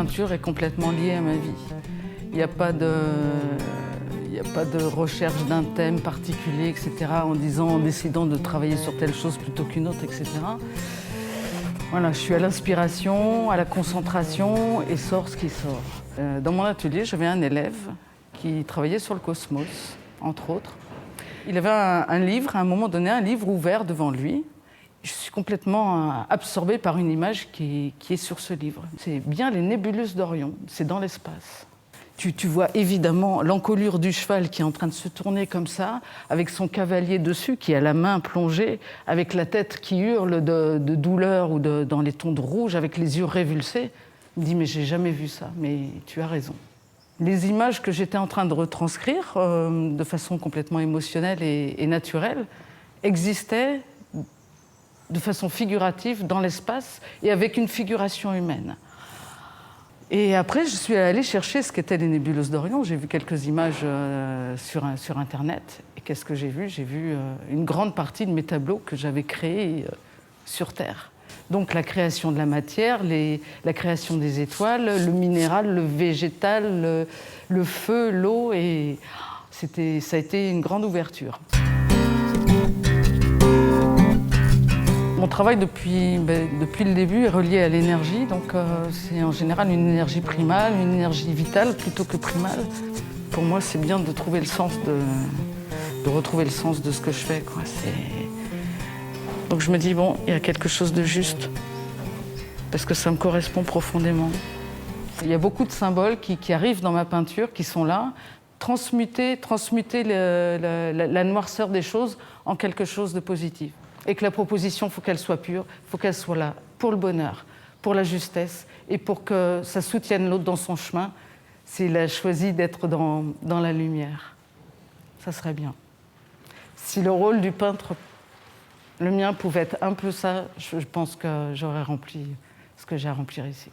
peinture est complètement liée à ma vie. Il n'y a pas de recherche d'un thème particulier, etc., en décidant de travailler sur telle chose plutôt qu'une autre, etc. Voilà, je suis à l'inspiration, à la concentration et sort ce qui sort. Dans mon atelier, j'avais un élève qui travaillait sur le cosmos, entre autres. Il avait un livre, à un moment donné, un livre ouvert devant lui. Je suis complètement absorbée par une image qui est sur ce livre. C'est bien les nébuleuses d'Orion, c'est dans l'espace. Tu vois évidemment l'encolure du cheval qui est en train de se tourner comme ça, avec son cavalier dessus qui a la main plongée, avec la tête qui hurle de douleur ou dans les tons de rouge, avec les yeux révulsés. Il me dit « mais j'ai jamais vu ça, mais tu as raison ». Les images que j'étais en train de retranscrire de façon complètement émotionnelle et naturelle existaient de façon figurative dans l'espace et avec une figuration humaine. Et après, je suis allée chercher ce qu'étaient les nébuleuses d'Orion. J'ai vu quelques images sur Internet. Et qu'est-ce que j'ai vu? J'ai vu une grande partie de mes tableaux que j'avais créés sur Terre. Donc la création de la matière, la création des étoiles, le minéral, le végétal, le feu, l'eau. Et ça a été une grande ouverture. Mon travail depuis le début est relié à l'énergie, donc c'est en général une énergie primale, une énergie vitale plutôt que primale. Pour moi, c'est bien de trouver le sens de retrouver le sens de ce que je fais, quoi. Donc je me dis, bon, il y a quelque chose de juste, parce que ça me correspond profondément. Il y a beaucoup de symboles qui arrivent dans ma peinture, qui sont là, transmuter la noirceur des choses en quelque chose de positif. Et que la proposition, il faut qu'elle soit pure, il faut qu'elle soit là pour le bonheur, pour la justesse et pour que ça soutienne l'autre dans son chemin s'il a choisi d'être dans la lumière. Ça serait bien. Si le rôle du peintre, le mien, pouvait être un peu ça, je pense que j'aurais rempli ce que j'ai à remplir ici.